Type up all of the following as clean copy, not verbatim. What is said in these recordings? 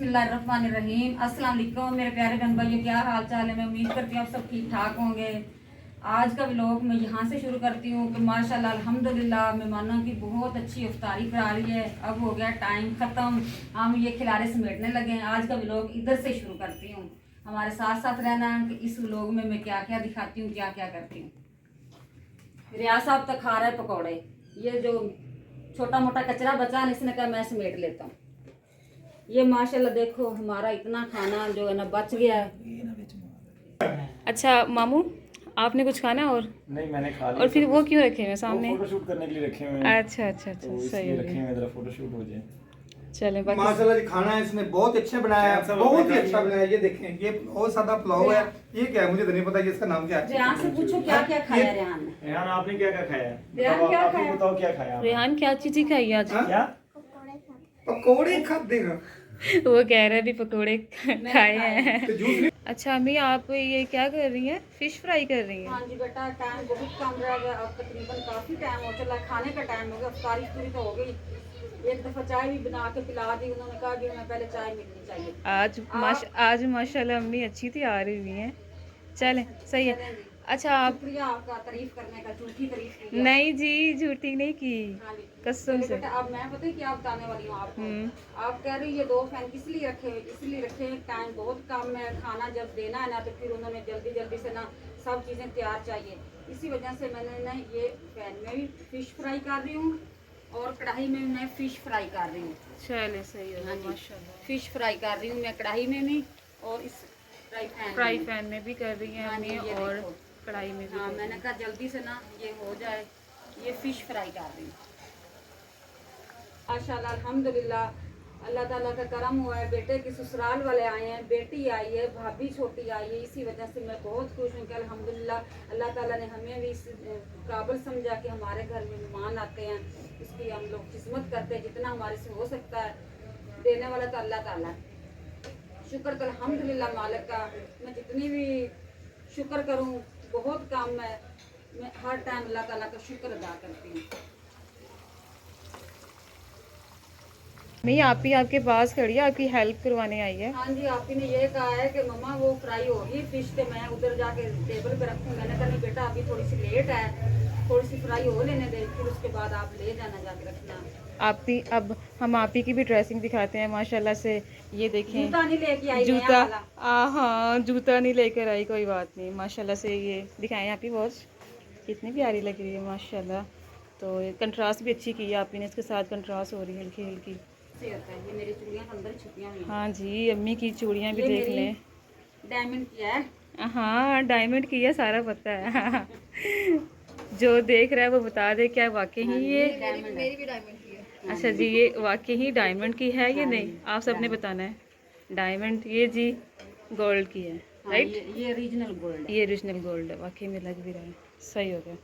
बिस्मिल्लाहिर्रहमानिर्रहीम। अस्सलाम वालेकुम मेरे प्यारे बहन भाइयों, क्या हाल चाल है। मैं उम्मीद करती हूँ आप सब ठीक ठाक होंगे। आज का व्लॉग मैं यहाँ से शुरू करती हूँ कि माशाल्लाह अल्हम्दुलिल्लाह मेहमानों की बहुत अच्छी इफ्तारी करा रही है। अब हो गया टाइम ख़त्म, हम ये खिलारे समेटने लगे हैं। आज का व्लॉग इधर से शुरू करती हूँ, हमारे साथ साथ रहना कि इस व्लॉग में मैं क्या क्या दिखाती हूँ, क्या क्या करती हूँ। रियाज साहब तक खा रहे हैं पकौड़े। ये जो छोटा मोटा कचरा बचा है इसने कहा मैं समेट लेता हूँ। ये माशाल्लाह देखो हमारा इतना खाना जो है ना बच गया है। अच्छा मामू, आपने कुछ खाना और नहीं मैंने खा लिया। और फिर वो क्यों रखे हुए सामने? फोटो शूट करने के लिए रखे हुए हैं। अच्छा अच्छा अच्छा, तो सही इसलिए हो रखे गया। हुए हैं, जरा फोटो शूट हो जाए। चले बाकी माशाल्लाह जी खाना है इसने बहुत अच्छा बनाया है, बहुत ही अच्छा बनाया है। ये देखें, ये बहुत सादा पुलाव है। ये क्या है मुझे तो नहीं पता कि इसका नाम क्या है। रेहान से पूछो क्या क्या खाया रेहान ने। रेहान आपने क्या क्या खाया है? रेहान क्या आप ही खाया? बताओ क्या खाया आपने? रेहान क्या चीज़ खाई है आज? हाँ? क्या? पकौड़े खाते हैं वो कह रहे भी पकोड़े खाए हैं। तो जूस नहीं। अच्छा अम्मी, आप ये क्या कर रही हैं? फिश फ्राई कर रही हैं? हाँ जी बेटा, टाइम बहुत कम रह गया, अब तकरीबन काफी टाइम हो चला, खाने का टाइम हो गया, इफ्तारी पूरी तो हो गई। एक दफा चाय भी बना के पिला दी, उन्होंने कहा कि हमें पहले चाय मिलनी चाहिए। आज माशाल्लाह अम्मी अच्छी तैयार हुई हैं। चलें सही है। अच्छा आप शुक्रिया आपका तारीफ करने का, झूठी तारीफ की है। नहीं जी, झूठी नहीं की, हाँ जी। कसम से। बेटा अब मैं पता है क्या बताने वाली हूँ आपको। आप कह रही ये 2 फैन किस लिए रखे हुए? इसलिए रखे हैं, टाइम बहुत कम है, खाना जब देना है ना तो फिर उन्होंने जल्दी जल्दी से ना सब चीज़ें तैयार चाहिए। इसी वजह से मैंने ना ये पैन में भी फिश फ्राई कर रही हूँ और कढ़ाई में भी मैं फिश फ्राई कर रही हूँ। चले सही है। हाँ जी। माशाल्लाह फिश फ्राई कर रही हूँ मैं कढ़ाई में भी और इस फ्राई पैन में भी कर रही हैं हाँ जी, अम्मी ये और देखो। कढ़ाई में भी हाँ कर रही मैंने हैं। कहा जल्दी से ना ये हो जाए, ये फिश फ्राई कर रही हूँ। माशाल्लाह अल्हम्दुलिल्लाह अल्लाह ताला का करम हुआ है, बेटे की ससुराल वाले आए हैं, बेटी आई है, भाभी छोटी आई है। इसी वजह से मैं बहुत खुश हूँ कि अल्हम्दुलिल्लाह अल्लाह ताला ने हमें भी इस काबिल समझा कि हमारे घर में मेहमान आते हैं, इसकी हम लोग किस्मत करते हैं। जितना हमारे से हो सकता है देने वाला तो अल्लाह ताला है। शुक्र तो अल्हम्दुलिल्लाह मालिक का, मैं जितनी भी शुक्र करूँ बहुत कम है। मैं हर टाइम अल्लाह ताला का शुक्र अदा करती हूँ। मैं आप ही आपके पास खड़ी है, आपकी हेल्प करवाने आई है। हाँ जी, आप ही ने ये कहा है कि मम्मा वो फ्राई होगी फिश के, मैं उधर जाके टेबल पे रखूँ। मैंने कहा नहीं बेटा अभी थोड़ी सी लेट है, थोड़ी सी फ्राई हो लेने दे, फिर उसके बाद आप ले जाना जाके रखना। आप ही अब हम आप ही की भी ड्रेसिंग दिखाते हैं माशाल्लाह से। ये देखें, जूता नहीं लेके आई नया जूता, वाला। हाँ जूता नहीं लेकर आई, कोई बात नहीं। माशाल्लाह से ये दिखाएं आप ही, वॉच कितनी प्यारी लग रही है माशाल्लाह। तो कंट्रास्ट भी अच्छी की है आप ही ने, इसके साथ कंट्रास्ट हो रही है हल्की हल्की। से होता है ये मेरी चूड़ियाँ अंदर छुपियाँ हुई हैं। हाँ जी, अम्मी की चूड़ियाँ भी ये देख मेरी लें। डायमंड किया है। हाँ डायमंड की है, सारा पता है। जो देख रहा है वो बता दे क्या वाकई ही ये डायमंड मेरी भी डायमंड की है। अच्छा जी, ये वाकई ही डायमंड की है या हाँ नहीं? जी, आप सबने बताना है। डायमंड ये जी गोल्ड की है, हाँ, राइट? ये ओरिजिनल गोल्ड है। ये ओरिजिनल गोल्ड है, वाकई में लग भी रहा है। सही हो गया।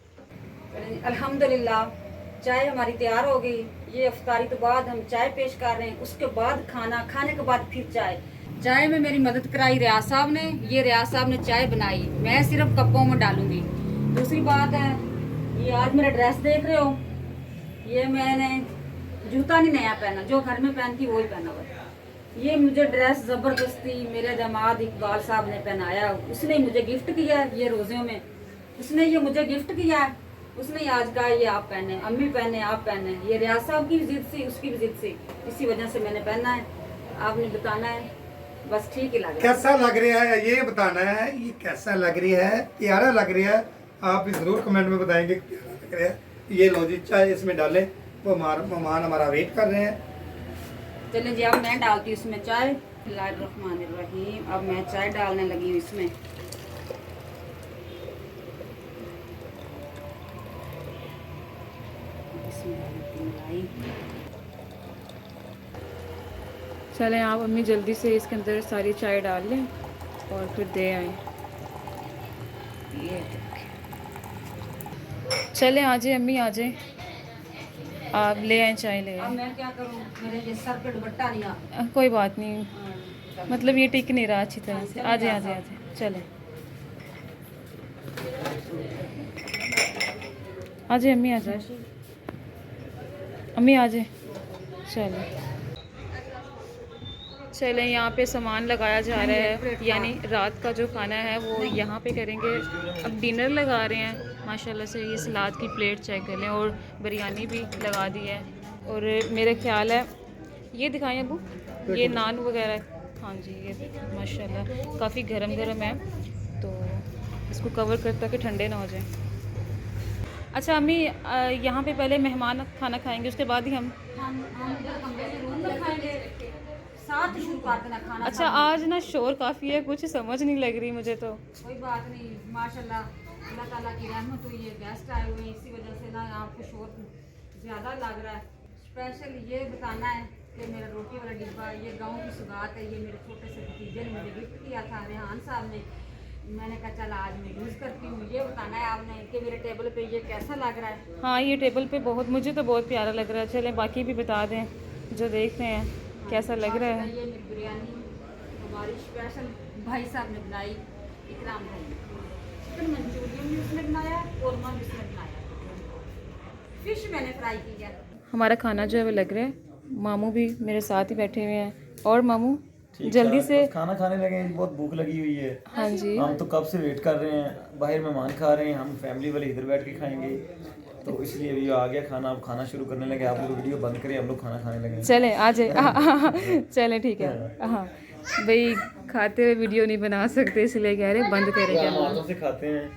अल्हम्दुलिल्लाह चाय हमारी तैयार हो गई। ये इफ्तारी तो बाद हम चाय पेश कर रहे हैं, उसके बाद खाना, खाने के बाद फिर चाय। चाय में मेरी मदद कराई रियाज साहब ने। ये रियाज साहब ने चाय बनाई, मैं सिर्फ कपों में डालूंगी। दूसरी बात है, ये आज मेरा ड्रेस देख रहे हो, ये मैंने जूता नहीं नया पहना, जो घर में पहनती वही पहना हुआ है। ये मुझे ड्रेस ज़बरदस्ती मेरे दामाद इकबाल साहब ने पहनाया, उसने मुझे गिफ्ट किया है। ये रोज़ों में उसने ये मुझे गिफ्ट किया है, उसने आज कहा ये आप पहने, अम्मी पहने, आप पहने। ये रियाज साहब की भी जिद से, उसकी भी जिद से, इसी वजह से मैंने पहना है। आपने बताना है, बस ठीक ही लग रहा है। कैसा लग रहा है ये बताना है, ये कैसा लग रही है, प्यारा लग रहा है। आप भी जरूर कमेंट में बताएंगे कि प्यारा लग रहा है। ये लो जी चाय इसमें डालें, वो मेहमान हमारा वेट कर रहे हैं। चलिए जी, अब मैं डालती हूँ इसमें चाय। बिस्मिल्लाहिर्रहमानिर्रहीम। अब मैं चाय डालने लगी हूँ इसमें। चलें आप अम्मी जल्दी से इसके अंदर सारी चाय डाल लें और फिर दे आएँ। ये चलें आ जाए अम्मी, आ जाए आप ले आए, चाय ले अब आए। मैं क्या करूँ, मेरे ये सर पे दुपट्टा नहीं आ। कोई बात नहीं, हाँ, मतलब ये टिक नहीं रहा अच्छी तरह से। आ जाए आ जाए आ जाए, चलें आ जाए अम्मी, आ जाए अम्मी, आ जाए। चलो चलें, यहाँ पे सामान लगाया जा रहा है, यानी रात का जो खाना है वो यहाँ पे करेंगे। अब डिनर लगा रहे हैं माशाल्लाह से। ये सलाद की प्लेट चेक कर लें और बिरयानी भी लगा दी है। और मेरे ख्याल है ये दिखाएं अबू, ये नान वगैरह, हाँ जी ये माशाल्लाह काफ़ी गरम गरम है, तो इसको कवर कर ताकि ठंडे ना हो जाए। अच्छा अम्मी, यहाँ पे पहले मेहमान खाना खाएंगे, उसके बाद ही हम उधर कमरे में रूम में खाएंगे, साथ ही शुरू कर देना खाना। अच्छा आज ना शोर काफ़ी है, कुछ समझ नहीं लग रही मुझे तो। कोई बात नहीं, माशाल्लाह अल्लाह ताला की रहमत हुई है, गेस्ट आए हुए हैं, इसी वजह से ना आपको शोर ज़्यादा लग रहा है। स्पेशल ये बताना है कि मेरा रोटी वाला डिब्बा, ये गांव की सुगात है, ये मेरे छोटे से भतीजे ने मुझे गिफ्ट किया था रेहान साहब ने। मैंने कहा चल आज मैं यूज़ करती हूँ। ये बताना है आपने कि मेरे टेबल पे ये कैसा लग रहा है। हाँ ये टेबल पे बहुत, मुझे तो बहुत प्यारा लग रहा है। चलें बाकी भी बता दें जो देख रहे हैं कैसा लग रहा है। ये मेरी बिरयानी हमारी स्पेशल भाई साहब ने बनाई, इकराम भाई ने। चिकन मंचूरियन भी उसने बनाया, कौरमा भी उसने बनाया, फिश मैंने फ्राई की है। हमारा खाना जो है वो लग रहा है। मामू भी मेरे साथ ही बैठे हुए हैं। और मामू जल्दी से खाना खाने लगे हैं, बहुत भूख लगी हुई है। हाँ जी, हम तो कब से वेट कर रहे हैं, बाहर मेहमान खा रहे हैं, हम फैमिली वाले इधर बैठ के खाएंगे, तो इसलिए अभी आ गया खाना। अब खाना शुरू करने लगे, आप लोग वीडियो बंद करें, हम लोग खाना खाने लगे। चलें आ जाए। चलें ठीक है। हाँ भाई खाते हुए वीडियो नहीं बना सकते, इसलिए कह रहे बंद करेंगे। हम हाथों से खाते हैं,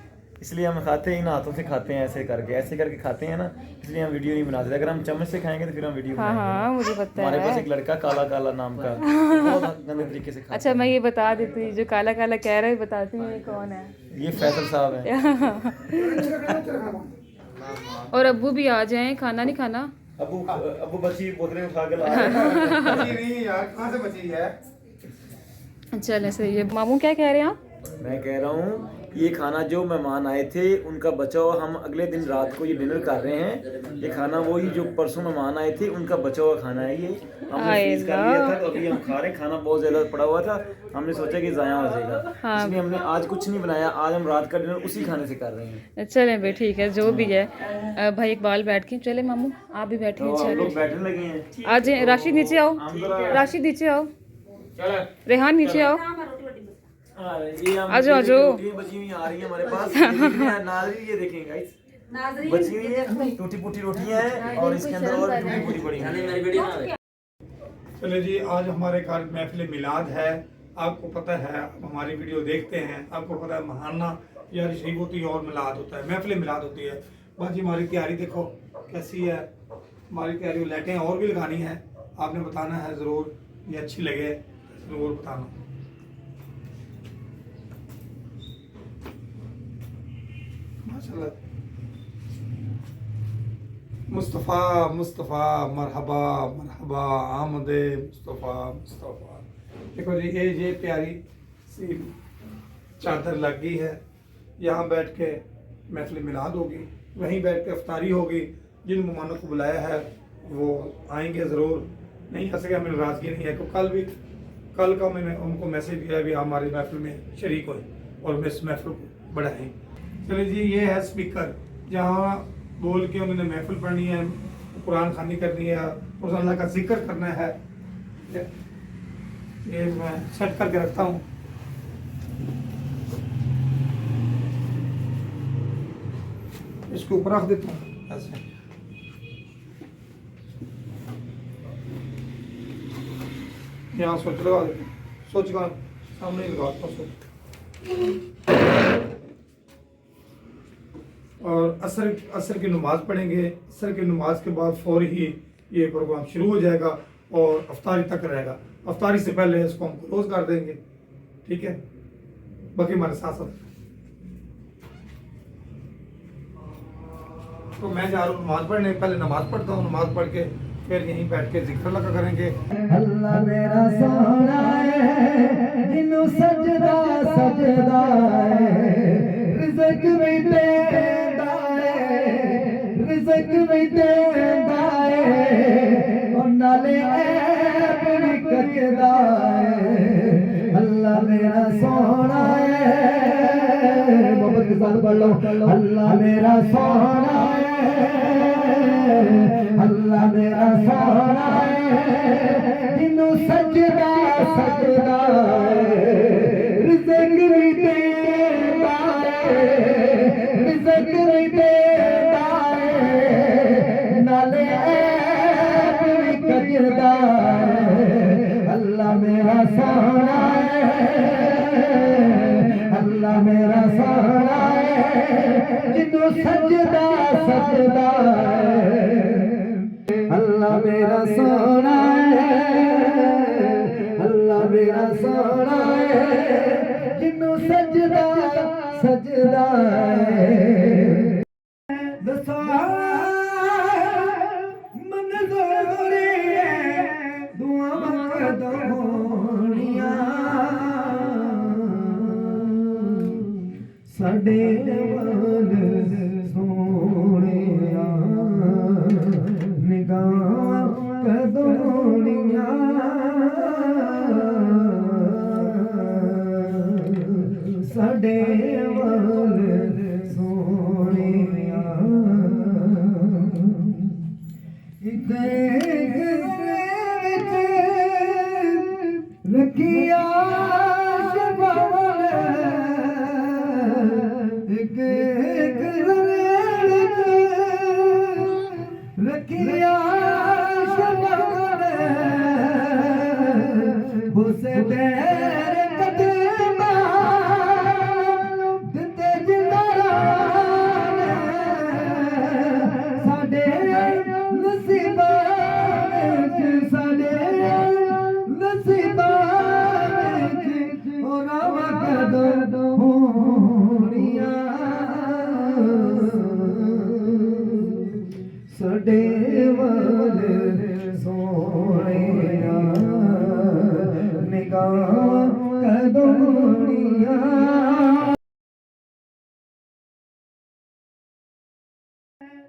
इसलिए हम खाते हैं इन हाथों से खाते हैं, ऐसे करके खाते हैं ना, इसलिए हम वीडियो नहीं बनाते। अगर हम चम्मच से खाएंगे तो फिर हम वीडियो हाँ बनाएंगे। हाँ मुझे पता हमारे पास है। एक लड़का काला काला नाम का, बहुत गंदे तरीके से खाता अच्छा मैं ये बता देती, जो काला काला कह रहा है बताती हूँ ये कौन है। है। ये फैसल साहब है। और अब्बू भी आ जाएं, खाना नहीं खाना। अबू बच्ची बोतलें उठा के ला रहे हैं। बची नहीं यार, कहाँ से बची है? चलें सही है। मामू क्या कह रहे हैं आप? मैं कह रहा हूँ ये खाना जो मेहमान आए थे उनका बचा हुआ, हम अगले दिन रात को ये डिनर कर रहे हैं। ये खाना वही जो परसों मेहमान आए थे उनका बचा हुआ खाना है। ये हमने फ्रीज कर लिया था, तो अभी हम खा रहे हैं। खाना बहुत ज़्यादा पड़ा हुआ था, हमने सोचा कि ज़ाया हो जाएगा, इसलिए हमने आज कुछ नहीं बनाया। आज हम रात का डिनर उसी खाने से कर रहे हैं। चलें भाई ठीक है, जो भी है। भाई इकबाल बैठ के, चले मामू आप भी बैठे तो हम हैं। लोग बैठने लगे हैं। आ जाए, राशिद नीचे आओ, राशिद नीचे आओ, रेहान नीचे आओ। ये हम आ जाओ, आ जाओ। रोटियां बची हुई आ रही है हमारे पास। नाज़रीन ये देखें गाइस, बची हुई है टूटी फूटी रोटियां हैं और इसके अंदर और टूटी फूटी पड़ी हैं। चले जी, आज हमारे घर महफिल मिलाद है। आपको पता है, आप हमारी वीडियो देखते हैं, आपको पता है महाना या शरीफ होती है और मिलाद होता है, महफिल मिलाद होती है। बाकी हमारी तैयारी देखो कैसी है। हमारी तैयारी, लाइटें और भी लगानी है, आपने बताना है ज़रूर, ये अच्छी लगे ज़रूर बताना। माशाल्लाह। मुस्तफ़ा मुस्तफ़ा मरहबा मरहबा आमदे मुस्तफ़ा मुस्तफ़ा। देखो जी, ये प्यारी सी चादर लग गई है। यहाँ बैठ के महफिल मिलाद होगी, वहीं बैठ के अफ्तारी होगी। जिन मेहमानों को बुलाया है वो आएंगे ज़रूर, नहीं आ सके हमें नाराज़गी नहीं है। तो कल का मैंने उनको मैसेज दिया भी आप हमारी महफिल में शरीक हों और मैं इस महफिल को बढ़ाएँ। चलिए जी, ये है स्पीकर, जहाँ बोल के उन्होंने महफिल पढ़नी है, कुरान खानी करनी है और अल्लाह का जिक्र करना है। ये मैं सेट करके रखता हूँ। इसको ऊपर रख देता हूँ ऐसे। यहाँ सोच लगा देता हूँ, सोच का सामने लगाता हूँ सोच। और असर की नमाज पढ़ेंगे। असर की नमाज के बाद फौरी ही ये प्रोग्राम शुरू हो जाएगा और अफ्तारी तक रहेगा। अफ्तारी से पहले इसको हम क्लोज कर देंगे, ठीक है? बाकी हमारे साथ साथ। तो मैं जा रहा हूँ नमाज पढ़ने, पहले नमाज पढ़ता हूँ, नमाज पढ़ के फिर यहीं बैठ के जिक्र लगा करेंगे। अल्लाह मेरा सोना है, जिन्हों सजदा सजदा है, रिज़्क़ भी देता है, रिज़्क़ भी देता है, और नाले ऐब भी कटदा है। अल्लाह मेरा सोना है, मोहब्बत साथ पढ़ लो। अल्लाह मेरा सोना है, अल्लाह मेरा सोना है, जिन्नू सजदा सजदा रिज़्क़ भी देता है, रिज़्क़ भी देता है, नाले ऐब भी कजदा है। अल्लाह मेरा सोना है, अल्लाह मेरा सोना है, जिन्नू सजदा सजदा है। अल्लाह मेरा सोना है, अल्लाह मेरा सोना है, जिन्नू सजदा सजदा है। दसा मंज़ूरी है दुआ मंगदोनिया साडे वाल सोहणिया निगाह कदोनिया साडे वाल सोहणिया इक रखिया शबाल एक रखिया शबाल उसे तेरे कदमा दिते जिंदारान साडे नसीबां विच साडे नसीबां विच ओ रावा कदों होणियां साडे वाल सोहणिया निगाह कदोनिया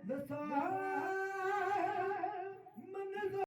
दसा